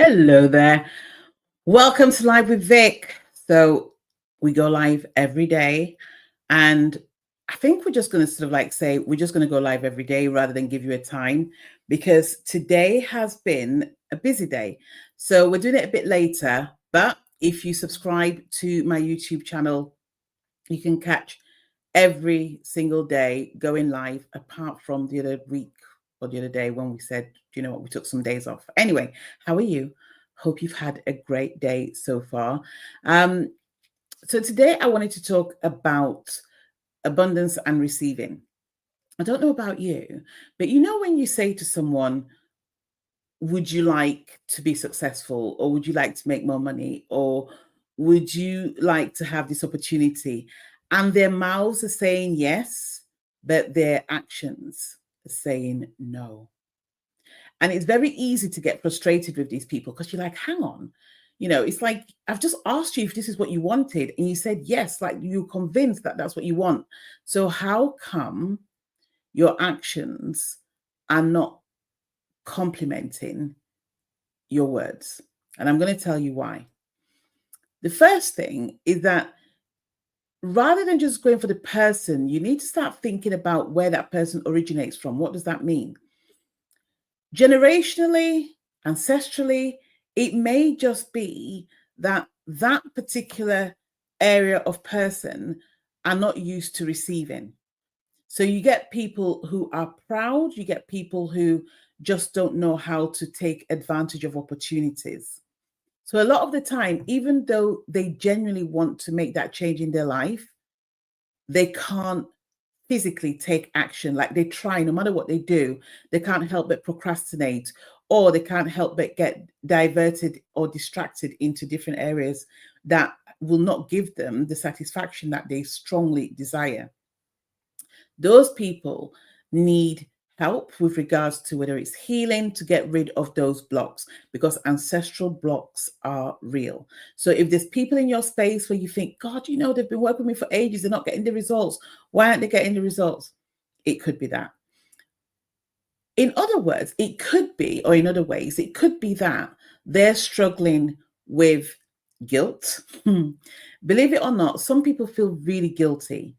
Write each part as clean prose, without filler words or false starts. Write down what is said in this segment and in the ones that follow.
Hello there. Welcome to Live with Vic. So we go live every day. And I think we're just going to sort of like say, we're just going to go live every day rather than give you a time because today has been a busy day. So we're doing it a bit later. But if you subscribe to my YouTube channel, you can catch every single day going live apart from the other week or the other day when we said, you know what, we took some days off. Anyway, how are you? Hope you've had a great day so far. So today I wanted to talk about abundance and receiving. I don't know about you, but you know when you say to someone, would you like to be successful, or would you like to make more money, or would you like to have this opportunity, and their mouths are saying yes but their actions are saying no. And it's very easy to get frustrated with these people because you're like, hang on, it's like I've just asked you if this is what you wanted and you said yes, like you're convinced that that's what you want. So how come your actions are not complementing your words? And I'm going to tell you why. The first thing is that rather than just going for the person, you need to start thinking about where that person originates from. What does that mean? Generationally, ancestrally, it may just be that that particular area of person are not used to receiving. So you get people who are proud, you get people who just don't know how to take advantage of opportunities. So a lot of the time, even though they genuinely want to make that change in their life, they can't physically take action. Like they try, no matter what they do, they can't help but procrastinate, or they can't help but get diverted or distracted into different areas that will not give them the satisfaction that they strongly desire. Those people need help with regards to whether it's healing to get rid of those blocks, because ancestral blocks are real. So if there's people in your space where you think, God, they've been working with me for ages, they're not getting the results. Why aren't they getting the results? It could be that. In other words, it could be, or in other ways, it could be that they're struggling with guilt. Believe it or not, some people feel really guilty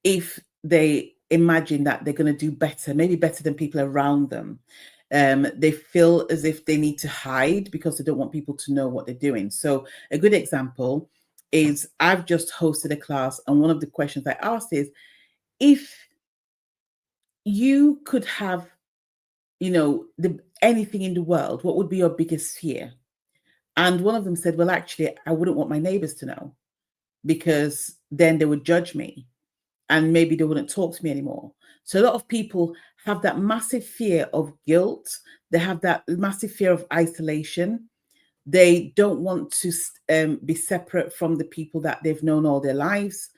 if they imagine that they're going to do better, maybe better than people around them. They feel as if they need to hide because they don't want people to know what they're doing. So a good example is I've just hosted a class, and one of the questions I asked is, if you could have, anything in the world, what would be your biggest fear? And one of them said, well, actually, I wouldn't want my neighbors to know because then they would judge me and maybe they wouldn't talk to me anymore. So a lot of people have that massive fear of guilt. They have that massive fear of isolation. They don't want to be separate from the people that they've known all their lives.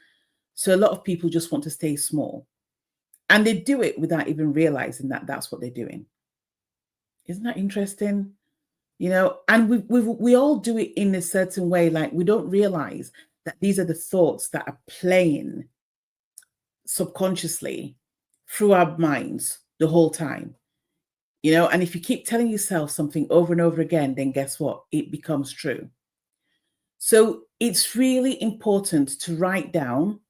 So a lot of people just want to stay small. And they do it without even realizing that that's what they're doing. Isn't that interesting? And we all do it in a certain way. Like we don't realize that these are the thoughts that are playing subconsciously through our minds the whole time. And if you keep telling yourself something over and over again, then guess what? It becomes true. So it's really important to write down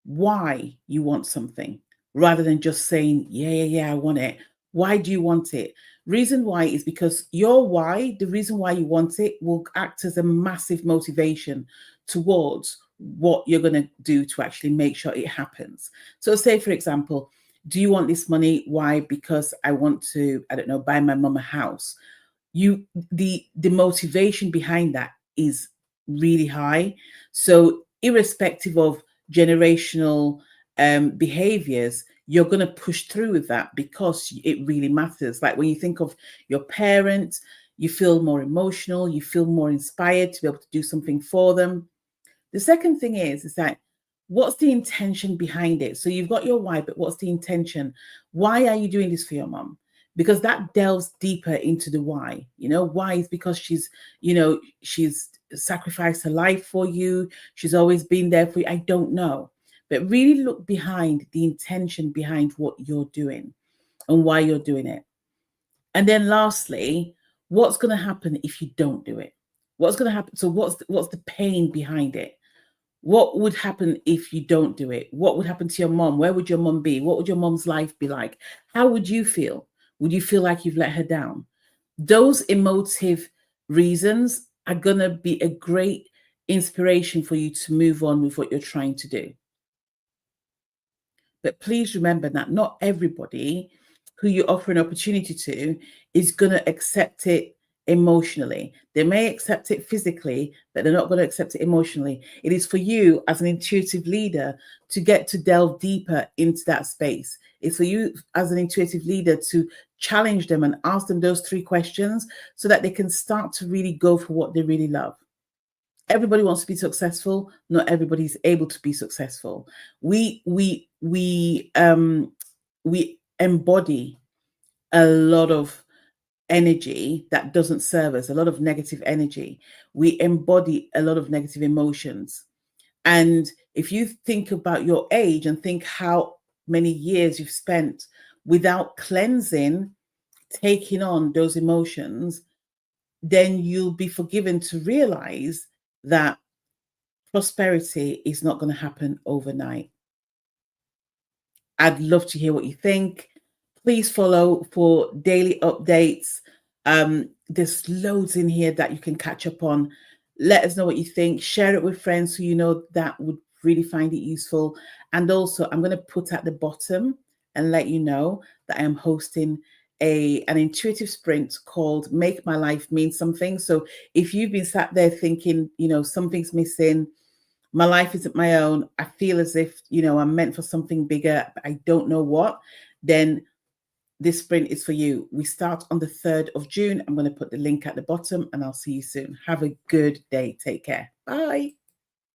why you want something rather than just saying, yeah, I want it. Why do you want it? Reason why is because your why, the reason why you want it, will act as a massive motivation towards what you're going to do to actually make sure it happens. So say, for example, do you want this money? Why? Because I want to, I don't know, buy my mum a house. The motivation behind that is really high. So irrespective of generational behaviors, you're going to push through with that because it really matters. Like when you think of your parents, you feel more emotional, you feel more inspired to be able to do something for them. The second thing is that what's the intention behind it? So you've got your why, but what's the intention? Why are you doing this for your mom? Because that delves deeper into the why. Why is because she's sacrificed her life for you. She's always been there for you. I don't know. But really look behind the intention behind what you're doing and why you're doing it. And then lastly, what's going to happen if you don't do it? What's going to happen? So what's the pain behind it? What would happen if you don't do it? What would happen to your mom? Where would your mom be? What would your mom's life be like? How would you feel? Would you feel like you've let her down? Those emotive reasons are going to be a great inspiration for you to move on with what you're trying to do. But please remember that not everybody who you offer an opportunity to is going to accept it emotionally. They may accept it physically, but they're not going to accept it emotionally. It is for you as an intuitive leader to get to delve deeper into that space. It's for you as an intuitive leader to challenge them and ask them those 3 questions so that they can start to really go for what they really love. Everybody wants to be successful. Not everybody's able to be successful. We embody a lot of energy that doesn't serve us, a lot of negative energy. We embody a lot of negative emotions. And if you think about your age and think how many years you've spent without cleansing, taking on those emotions, then you'll be forgiven to realize that prosperity is not going to happen overnight. I'd love to hear what you think. Please follow for daily updates. There's loads in here that you can catch up on. Let us know what you think. Share it with friends who you know that would really find it useful. And also, I'm going to put at the bottom and let you know that I am hosting an intuitive sprint called Make My Life Mean Something. So if you've been sat there thinking, something's missing, my life isn't my own, I feel as if, I'm meant for something bigger, but I don't know what, then this sprint is for you. We start on the 3rd of June. I'm going to put the link at the bottom and I'll see you soon. Have a good day. Take care. Bye.